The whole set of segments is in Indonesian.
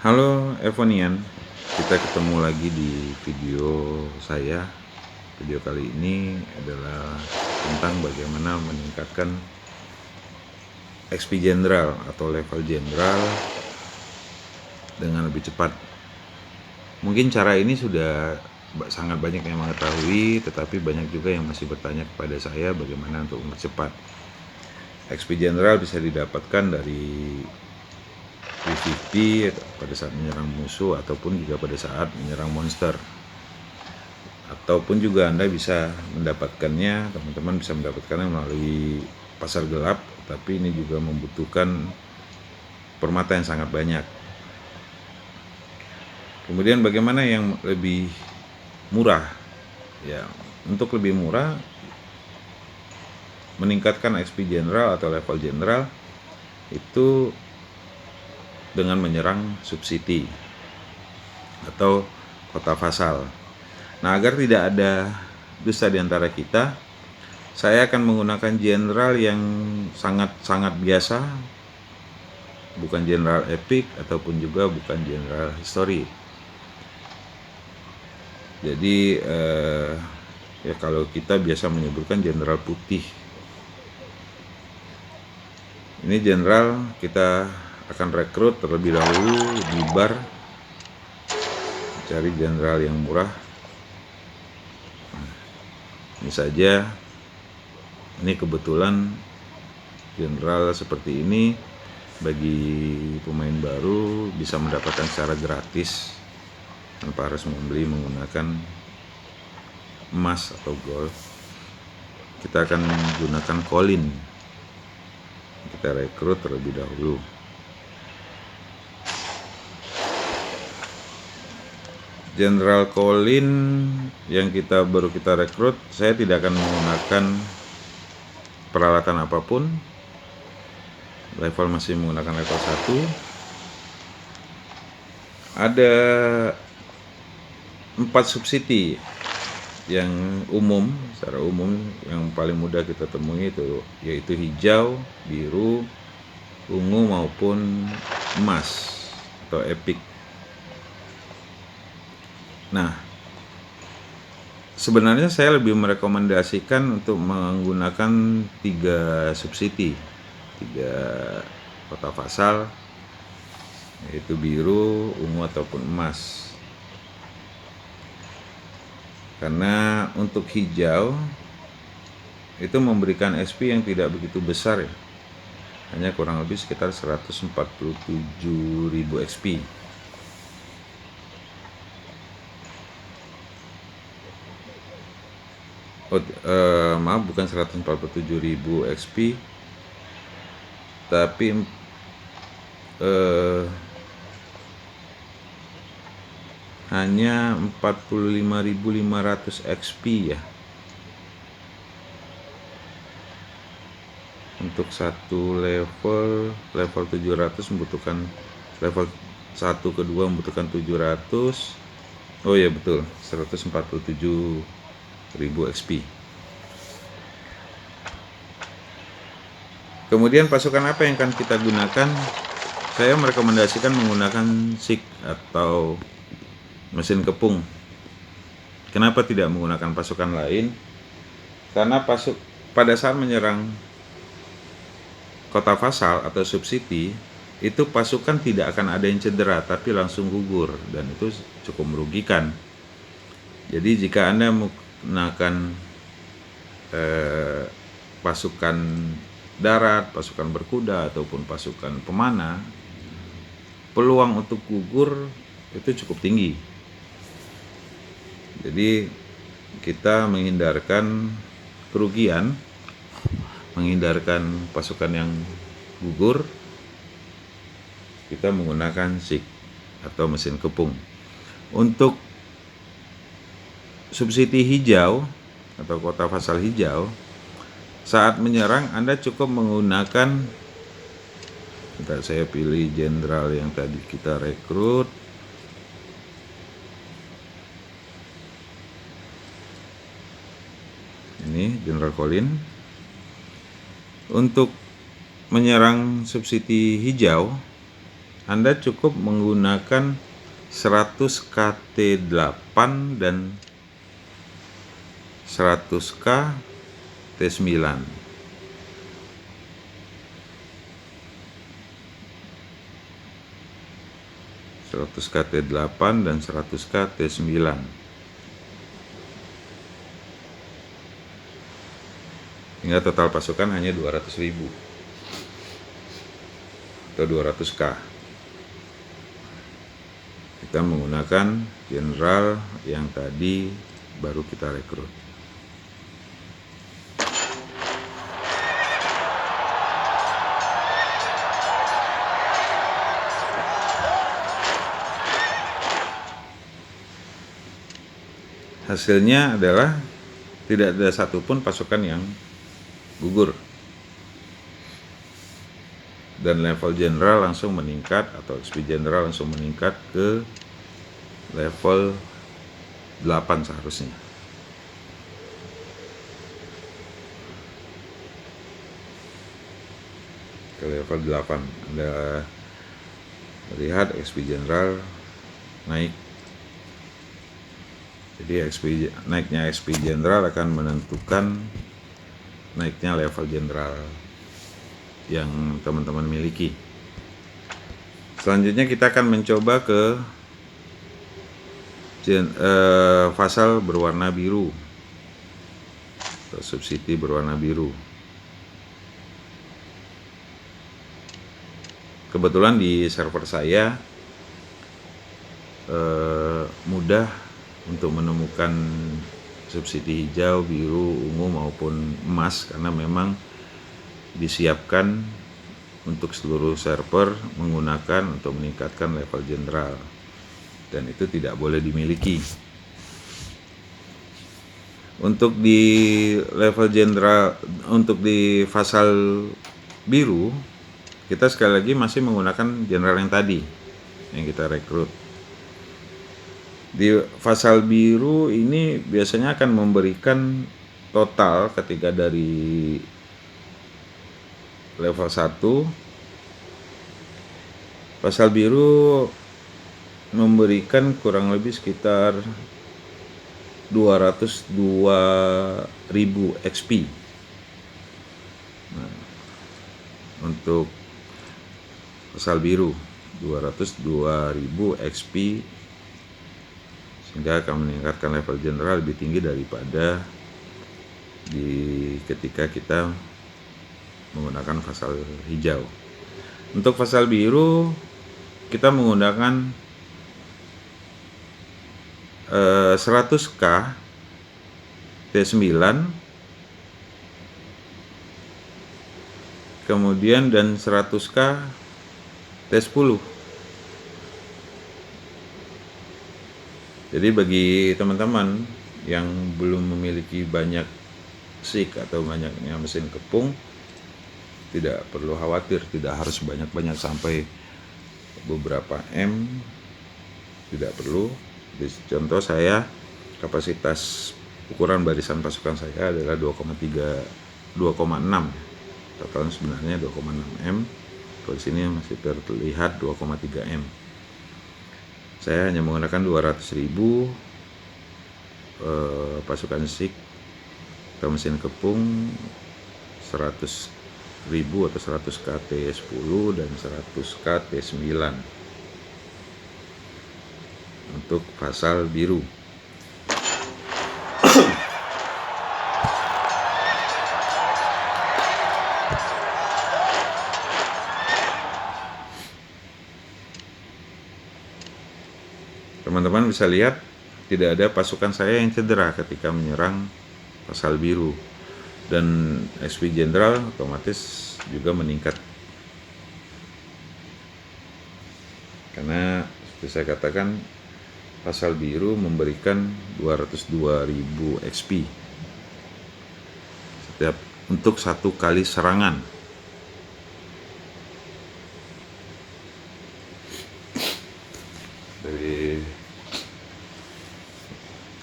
Halo Evonian, kita ketemu lagi di video saya. Video kali ini adalah tentang bagaimana meningkatkan XP General atau level General dengan lebih cepat. Mungkin cara ini sudah sangat banyak yang mengetahui, tetapi banyak juga yang masih bertanya kepada saya bagaimana untuk mempercepat. XP General bisa didapatkan dari PvP pada saat menyerang musuh ataupun juga pada saat menyerang monster, ataupun juga Anda bisa mendapatkannya, teman-teman bisa mendapatkannya melalui pasar gelap, tapi ini juga membutuhkan permata yang sangat banyak. Kemudian bagaimana yang lebih murah? Ya, untuk lebih murah meningkatkan XP General atau level General itu dengan menyerang subsidi atau kota vasal. Nah, agar tidak ada dusta di antara kita, saya akan menggunakan general yang sangat-sangat biasa, bukan general epic ataupun juga bukan general history. Jadi ya kalau kita biasa menyebutkan general putih. Ini general kita akan rekrut terlebih dahulu di bar, cari general yang murah. Ini saja, ini kebetulan general seperti ini bagi pemain baru bisa mendapatkan secara gratis tanpa harus membeli menggunakan emas atau gold. Kita akan menggunakan Colin, kita rekrut terlebih dahulu. General Colin yang baru kita rekrut, saya tidak akan menggunakan peralatan apapun, level masih menggunakan level 1. Ada 4 subsidi yang umum, secara umum yang paling mudah kita temui itu yaitu hijau, biru, ungu maupun emas atau epic. Nah, sebenarnya saya lebih merekomendasikan untuk menggunakan 3 subsidi, 3 kota vasal, yaitu biru, ungu ataupun emas. Karena untuk hijau itu memberikan SP yang tidak begitu besar ya, hanya kurang lebih sekitar 147.000 XP. Maaf, bukan 147.000 XP, tapi hanya 45.500 XP ya. Untuk satu level 700 membutuhkan, level 1 kedua membutuhkan 700. Oh ya betul, 147.000 XP. Kemudian pasukan apa yang akan kita gunakan? Saya merekomendasikan menggunakan SIG atau mesin kepung. Kenapa tidak menggunakan pasukan lain? Karena pada saat menyerang kota vasal atau subsidi, itu pasukan tidak akan ada yang cedera tapi langsung gugur, dan itu cukup merugikan. Jadi jika Anda menggunakan pasukan darat, pasukan berkuda ataupun pasukan pemanah, peluang untuk gugur itu cukup tinggi. Jadi kita menghindarkan kerugian, menghindarkan pasukan yang gugur, kita menggunakan SIG atau mesin kepung. Untuk subsidi hijau atau kota vasal hijau, saat menyerang Anda cukup menggunakan, saya pilih jenderal yang tadi kita rekrut. Ini General Colin. Untuk menyerang subsidi hijau Anda cukup menggunakan 100 KT8 dan 100K T9. KT8 dan 100K T9. Hingga total pasukan hanya 200.000 atau 200K. Kita menggunakan jenderal yang tadi baru kita rekrut. Hasilnya adalah tidak ada satupun pasukan yang gugur. Dan level jenderal langsung meningkat, atau XP jenderal langsung meningkat ke level 8 seharusnya. Ke level 8. Anda lihat XP jenderal naik. Jadi naiknya XP jenderal akan menentukan naiknya level jenderal yang teman-teman miliki. Selanjutnya kita akan mencoba ke fasal berwarna biru atau subsidi berwarna biru. Kebetulan di server saya mudah untuk menemukan subsidi hijau, biru, ungu maupun emas, karena memang disiapkan untuk seluruh server menggunakan untuk meningkatkan level jenderal, dan itu tidak boleh dimiliki. Untuk di level jenderal, untuk di fasal biru, kita sekali lagi masih menggunakan jenderal yang tadi yang kita rekrut. Di fasal biru ini biasanya akan memberikan total ketika dari level 1. Fasal biru memberikan kurang lebih sekitar 202.000 XP. Nah, untuk fasal biru 202.000 XP, sehingga akan meningkatkan level jenderal lebih tinggi daripada ketika kita menggunakan fasal hijau. Untuk fasal biru kita menggunakan 100K T9, kemudian dan 100K T10. Jadi bagi teman-teman yang belum memiliki banyak SIG atau banyaknya mesin kepung, tidak perlu khawatir, tidak harus banyak-banyak sampai beberapa M, tidak perlu. Di contoh saya, kapasitas ukuran barisan pasukan saya adalah 2,6, totalnya sebenarnya 2,6 M. Kalau di sini masih terlihat 2,3 M. Saya hanya menggunakan 200.000 pasukan SIG atau mesin kepung, 100.000 atau 100 KT10 dan 100 KT9 untuk fasal biru. Teman-teman bisa lihat tidak ada pasukan saya yang cedera ketika menyerang fasal biru, dan XP jenderal otomatis juga meningkat, karena seperti saya katakan fasal biru memberikan 202.000 XP setiap untuk satu kali serangan. Dari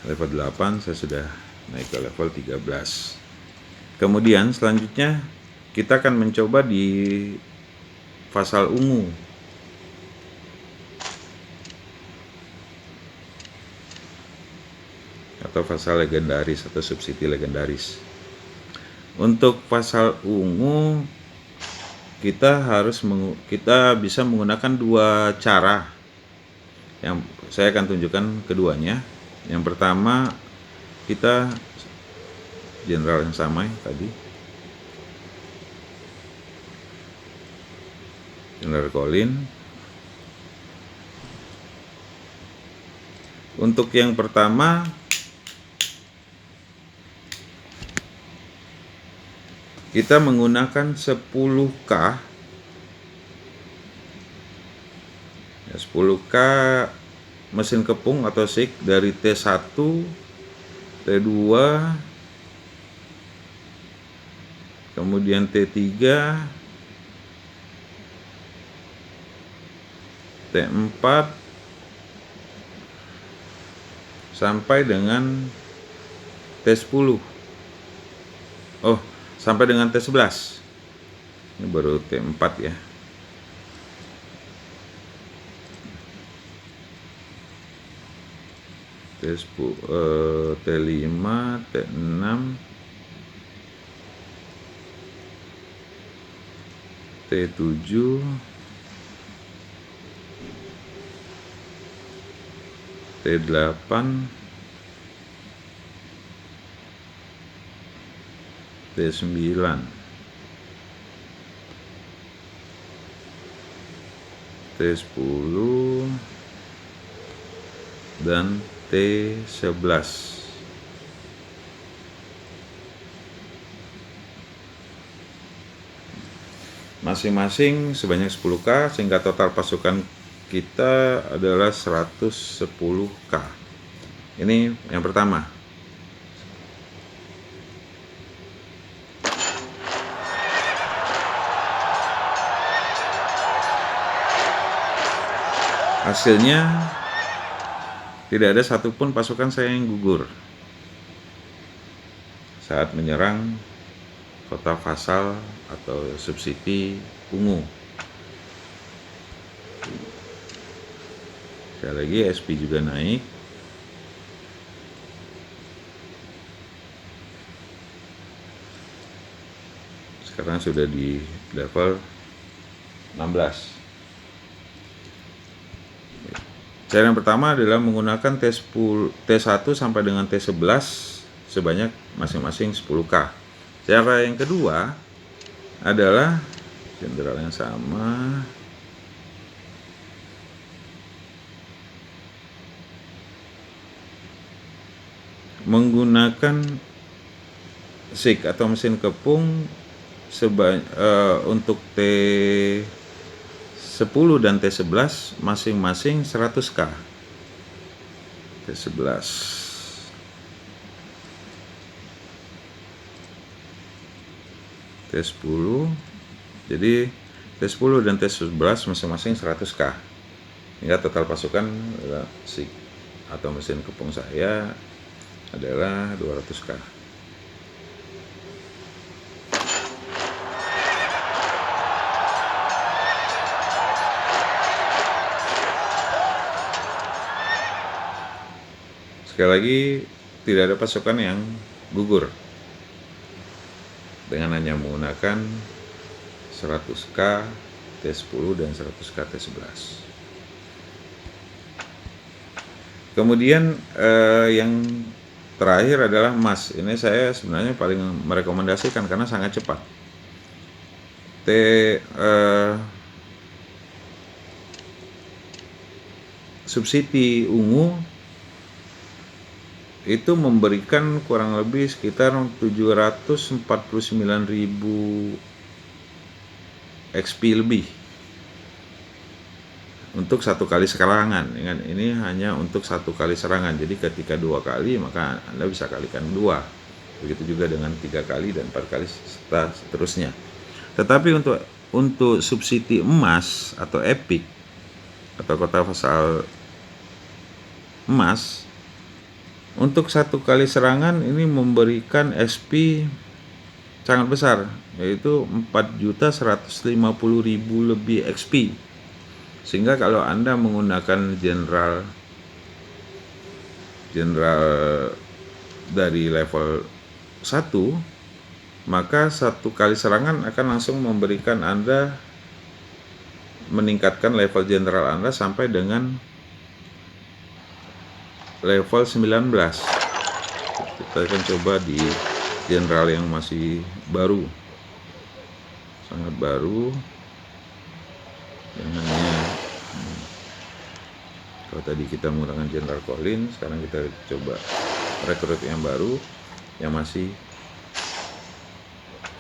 level 8 saya sudah naik ke level 13. Kemudian selanjutnya kita akan mencoba di fasal ungu. atau pasal legendaris atau subsidi legendaris. Untuk pasal ungu kita bisa menggunakan dua cara. Yang saya akan tunjukkan keduanya. Yang pertama, kita jenderal yang sama tadi, Jenderal Colin. Untuk yang pertama, kita menggunakan 10K. Ya, 10K mesin kepung atau SIG dari T1, T2, kemudian T3, T4, sampai dengan T10. Oh, sampai dengan T11. Ini baru T4 ya. T5, T6, T7, T8, T9, T10, dan T11. Masing-masing sebanyak 10K, sehingga total pasukan kita adalah 110K. Ini yang pertama. Hasilnya tidak ada satupun pasukan saya yang gugur saat menyerang kota Fasal atau subsidi ungu. Sekali lagi SP juga naik. Sekarang sudah di level 16. Cara yang pertama adalah menggunakan T1 sampai dengan T11 sebanyak masing-masing 10K. Cara yang kedua adalah jenderal yang sama, menggunakan SIG atau mesin kepung untuk T10 dan T11 masing-masing 100K. T11, T10, jadi T10 dan T11 masing-masing 100K, hingga total pasukan adalah SIG atau mesin kepung saya adalah 200K. Sekali lagi, tidak ada pasukan yang gugur dengan hanya menggunakan 100K T10 dan 100K T11. Kemudian yang terakhir adalah emas. Ini saya sebenarnya paling merekomendasikan karena sangat cepat. Subsidi ungu itu memberikan kurang lebih sekitar 749.000 XP lebih untuk satu kali serangan. Ini hanya untuk satu kali serangan, jadi ketika 2 kali maka Anda bisa kalikan 2. Begitu juga dengan 3 kali dan 4 kali seterusnya. Tetapi untuk subsidi emas atau epic atau kota Fasal emas, untuk satu kali serangan ini memberikan SP sangat besar, yaitu 4.150.000 lebih XP. Sehingga kalau Anda menggunakan jenderal dari level 1, maka satu kali serangan akan langsung memberikan Anda, meningkatkan level jenderal Anda sampai dengan level 19. Kita akan coba di jenderal yang masih baru, sangat baru, yang hanya kalau tadi kita menggunakan Jenderal Colin, sekarang kita coba rekrut yang baru yang masih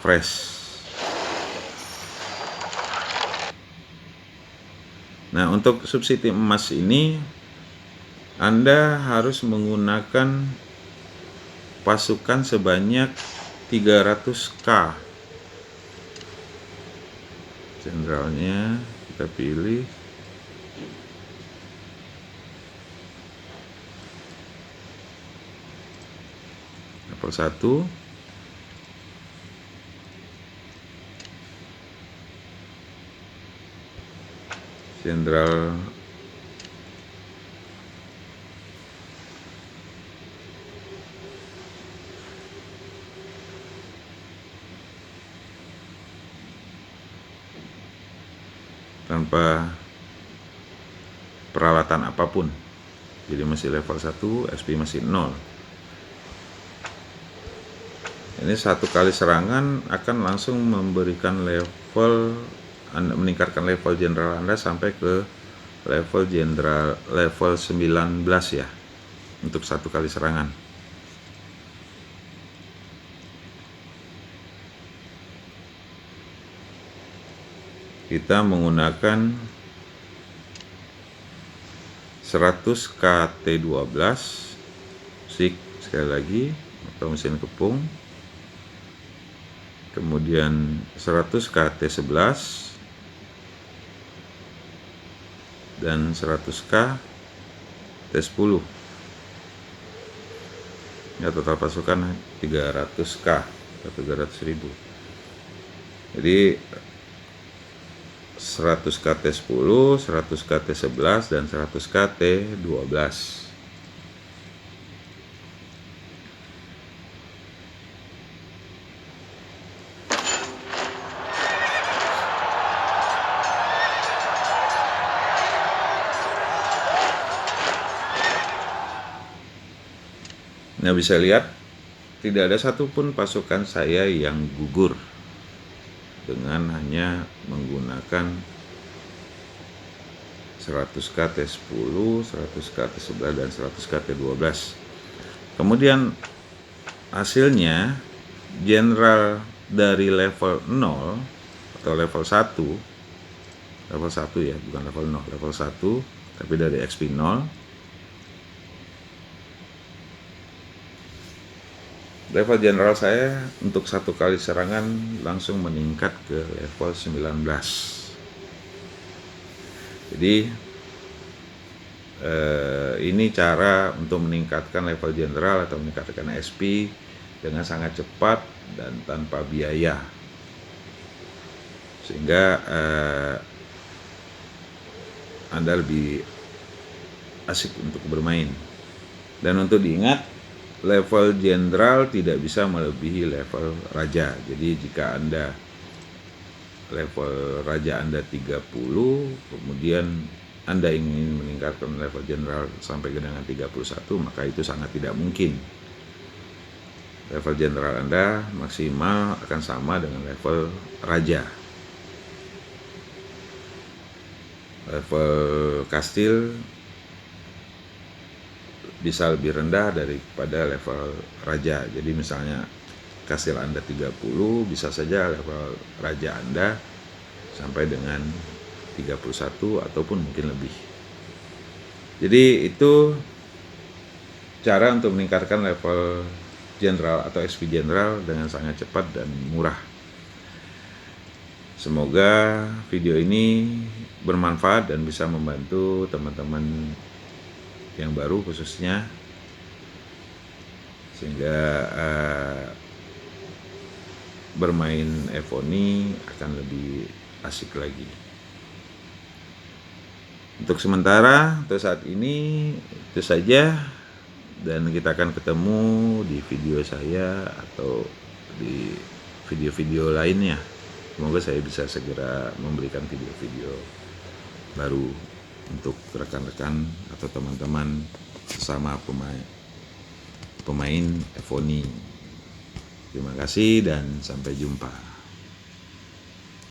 fresh. Nah, untuk subsidi emas ini Anda harus menggunakan pasukan sebanyak 300k. Jenderalnya kita pilih. Level 1. Jenderal tanpa peralatan apapun, jadi masih level 1, SP masih 0. Ini satu kali serangan akan langsung memberikan level, meningkatkan level jenderal Anda sampai ke level jenderal level 19 ya, untuk satu kali serangan. Kita menggunakan 100 KT12 SIG sekali lagi, atau mesin kepung. Kemudian 100 KT11 dan 100k T10. Ya, total pasukan 300k atau 300.000. Jadi 100k T10, 100k T11 dan 100k T12. Nah, bisa lihat tidak ada satupun pasukan saya yang gugur dengan hanya menggunakan 100k T10, 100k T11 dan 100k T12. Kemudian hasilnya jenderal dari level 0 atau level 1, level 1 ya, bukan level 0, level 1 tapi dari XP 0, level jenderal saya untuk satu kali serangan langsung meningkat ke level 19. Jadi ini cara untuk meningkatkan level jenderal atau meningkatkan SP dengan sangat cepat dan tanpa biaya, sehingga Anda lebih asik untuk bermain. Dan untuk diingat, level jenderal tidak bisa melebihi level raja. Jadi jika Anda level raja Anda 30, kemudian Anda ingin meningkatkan level jenderal sampai dengan 31, maka itu sangat tidak mungkin. Level jenderal Anda maksimal akan sama dengan level raja. Level kastil bisa lebih rendah daripada level raja. Jadi misalnya kastil Anda 30, bisa saja level raja Anda sampai dengan 31 ataupun mungkin lebih. Jadi itu cara untuk meningkatkan level jenderal atau SP jenderal dengan sangat cepat dan murah. Semoga video ini bermanfaat dan bisa membantu teman-teman yang baru khususnya, sehingga bermain Evony akan lebih asik lagi. Untuk sementara, untuk saat ini itu saja. dan kita akan ketemu di video saya atau di video-video lainnya. Semoga saya bisa segera memberikan video-video baru untuk rekan-rekan atau teman-teman sesama pemain Evoni. Terima kasih dan sampai jumpa.